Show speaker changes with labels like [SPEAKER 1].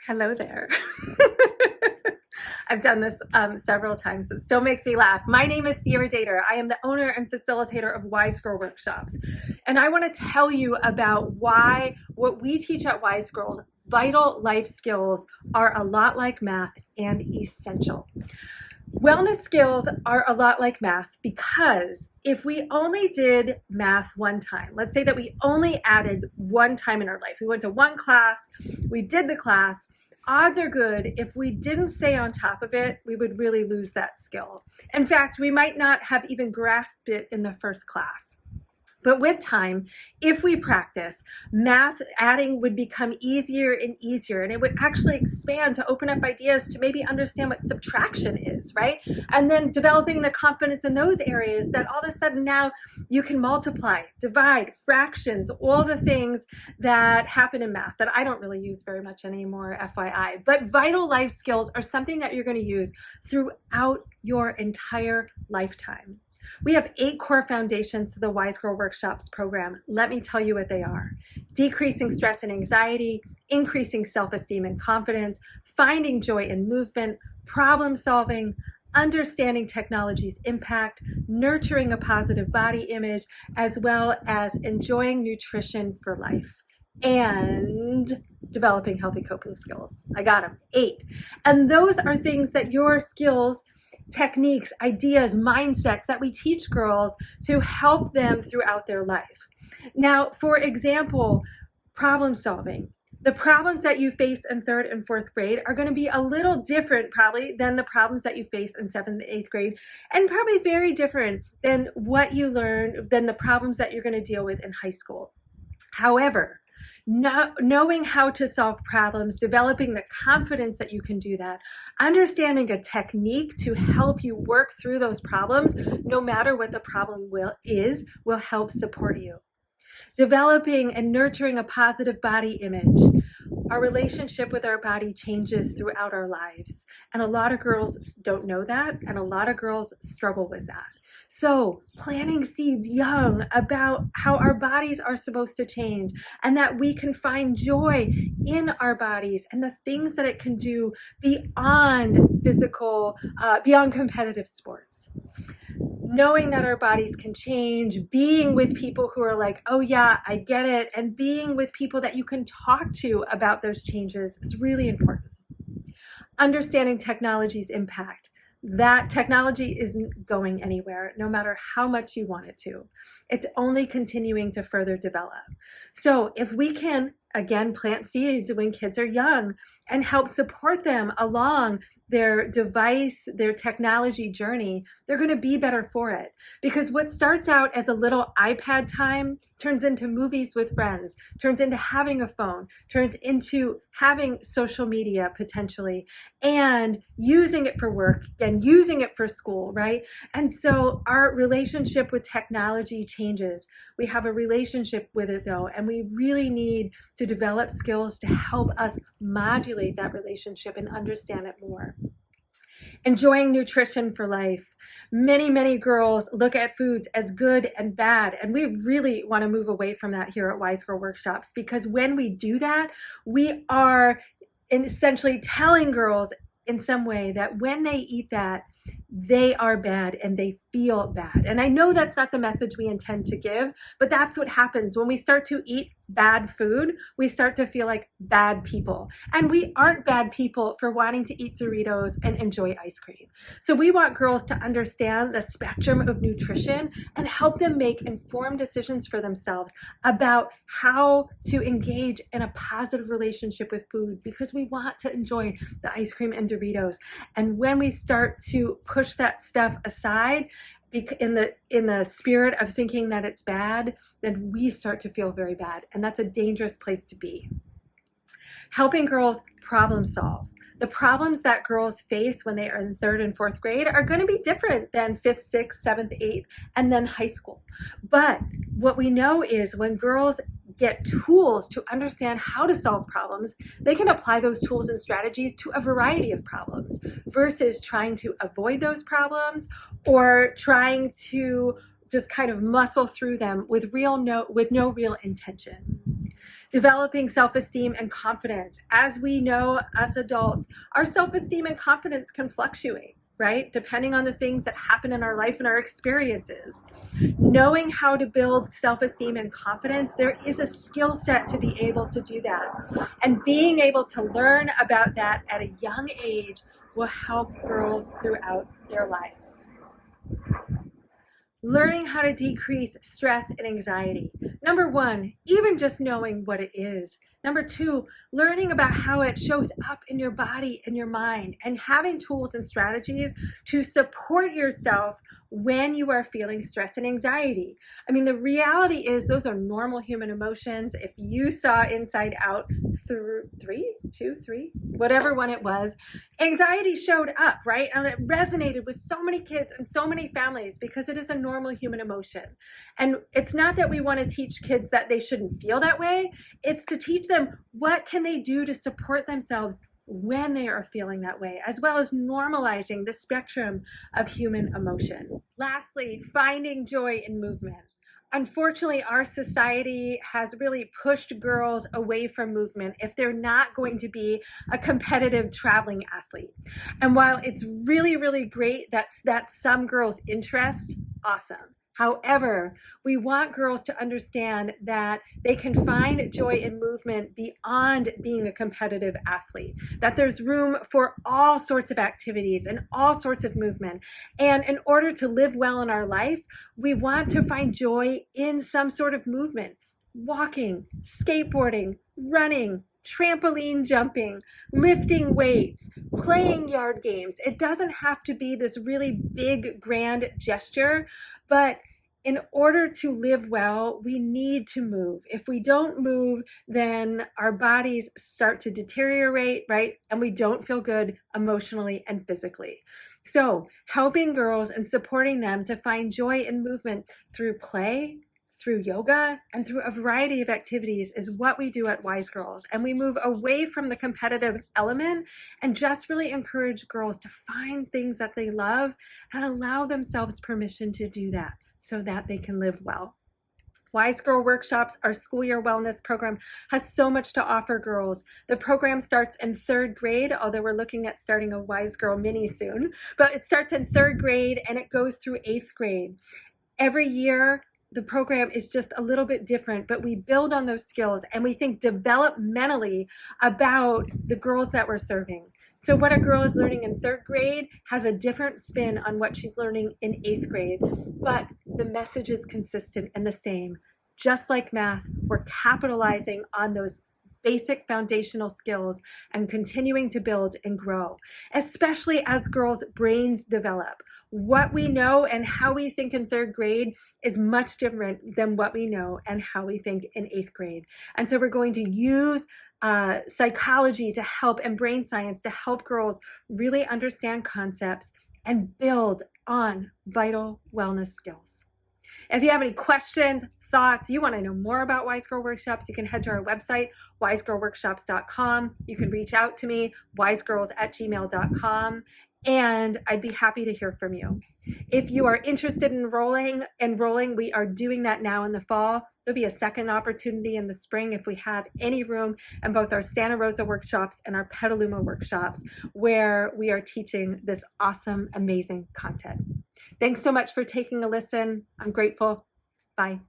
[SPEAKER 1] Hello there. I've done this several times. It still makes me laugh. My name is Sierra Dater. I am the owner and facilitator of Wise Girl Workshops. And I want to tell you about why what we teach at Wise Girls, vital life skills, are a lot like math and essential. Wellness skills are a lot like math because if we only did math one time, let's say that we only added one time in our life, we went to one class, we did the class, odds are good if we didn't stay on top of it, we would really lose that skill. In fact, we might not have even grasped it in the first class. But with time, if we practice, math adding would become easier and easier, and it would actually expand to open up ideas to maybe understand what subtraction is, right? And then developing the confidence in those areas that all of a sudden now you can multiply, divide, fractions, all the things that happen in math that I don't really use very much anymore, FYI. But vital life skills are something that you're going to use throughout your entire lifetime. We have 8 core foundations to the Wise Girl Workshops program. Let me tell you what they are. Decreasing stress and anxiety, increasing self-esteem and confidence, finding joy in movement, problem solving, understanding technology's impact, nurturing a positive body image, as well as enjoying nutrition for life, and developing healthy coping skills. I got them, 8. And those are things that your skills, techniques, ideas, mindsets that we teach girls to help them throughout their life. Now, for example, problem solving. The problems that you face in 3rd and 4th grade are going to be a little different probably than the problems that you face in 7th and 8th grade, and probably very different than what you learn, than the problems that you're going to deal with in high school. However, knowing how to solve problems, developing the confidence that you can do that, understanding a technique to help you work through those problems, no matter what the problem will help support you. Developing and nurturing a positive body image. Our relationship with our body changes throughout our lives. And a lot of girls don't know that, and a lot of girls struggle with that. So planting seeds young about how our bodies are supposed to change, and that we can find joy in our bodies and the things that it can do beyond physical, beyond competitive sports. Knowing that our bodies can change, being with people who are like, oh yeah, I get it, and being with people that you can talk to about those changes is really important. Understanding technology's impact. That technology isn't going anywhere, no matter how much you want it to. It's only continuing to further develop. So if we can, again, plant seeds when kids are young and help support them along their device, their technology journey, they're going to be better for it. Because what starts out as a little iPad time turns into movies with friends, turns into having a phone, turns into having social media potentially, and using it for work and using it for school, right? And so our relationship with technology changes. We have a relationship with it though, and we really need to develop skills to help us modulate that relationship and understand it more. Enjoying nutrition for life. Many girls look at foods as good and bad, and we really want to move away from that here at Wise Girl Workshops, because when we do that, we are essentially telling girls in some way that when they eat that, they are bad and they feel bad. And I know that's not the message we intend to give, but that's what happens when we start to eat bad food. We start to feel like bad people, and we aren't bad people for wanting to eat Doritos and enjoy ice cream. So we want girls to understand the spectrum of nutrition and help them make informed decisions for themselves about how to engage in a positive relationship with food, because we want to enjoy the ice cream and Doritos. And when we start to push that stuff aside in the spirit of thinking that it's bad, then we start to feel very bad, and that's a dangerous place to be. Helping girls problem solve. The problems that girls face when they are in 3rd and 4th grade are going to be different than 5th, 6th, 7th, 8th, and then high school. But what we know is when girls get tools to understand how to solve problems, they can apply those tools and strategies to a variety of problems versus trying to avoid those problems or trying to just kind of muscle through them with no real intention. Developing self-esteem and confidence. As we know, us adults, our self-esteem and confidence can fluctuate, right? Depending on the things that happen in our life and our experiences. Knowing how to build self-esteem and confidence, there is a skill set to be able to do that. And being able to learn about that at a young age will help girls throughout their lives. Learning how to decrease stress and anxiety. Number one, even just knowing what it is. Number two, learning about how it shows up in your body and your mind, and having tools and strategies to support yourself when you are feeling stress and anxiety. I mean, the reality is those are normal human emotions. If you saw Inside Out through three, whatever one it was, anxiety showed up, right? And it resonated with so many kids and so many families because it is a normal human emotion. And it's not that we want to teach kids that they shouldn't feel that way. It's to teach them what can they do to support themselves when they are feeling that way, as well as normalizing the spectrum of human emotion. Lastly, finding joy in movement. Unfortunately, our society has really pushed girls away from movement if they're not going to be a competitive traveling athlete. And while it's really, really great that's some girls' interest, awesome. However, we want girls to understand that they can find joy in movement beyond being a competitive athlete, that there's room for all sorts of activities and all sorts of movement. And in order to live well in our life, we want to find joy in some sort of movement. Walking, skateboarding, running, trampoline jumping, lifting weights, playing yard games. It doesn't have to be this really big, grand gesture, but in order to live well, we need to move. If we don't move, then our bodies start to deteriorate, right? And we don't feel good emotionally and physically. So helping girls and supporting them to find joy in movement through play, through yoga, and through a variety of activities is what we do at Wise Girls. And we move away from the competitive element and just really encourage girls to find things that they love and allow themselves permission to do that so that they can live well. Wise Girl Workshops, our school year wellness program, has so much to offer girls. The program starts in 3rd grade, although we're looking at starting a Wise Girl mini soon, but it starts in 3rd grade and it goes through 8th grade. Every year, the program is just a little bit different, but we build on those skills and we think developmentally about the girls that we're serving. So what a girl is learning in 3rd grade has a different spin on what she's learning in 8th grade, but the message is consistent and the same. Just like math, we're capitalizing on those basic foundational skills and continuing to build and grow, especially as girls' brains develop. What we know and how we think in 3rd grade is much different than what we know and how we think in 8th grade. And so we're going to use psychology to help and brain science to help girls really understand concepts and build on vital wellness skills. If you have any questions, thoughts, you want to know more about Wise Girl Workshops, you can head to our website, wisegirlworkshops.com. You can reach out to me, wisegirls@gmail.com, and I'd be happy to hear from you. If you are interested in enrolling, we are doing that now in the fall. There'll be a second opportunity in the spring if we have any room in both our Santa Rosa workshops and our Petaluma workshops where we are teaching this awesome, amazing content. Thanks so much for taking a listen. I'm grateful. Bye.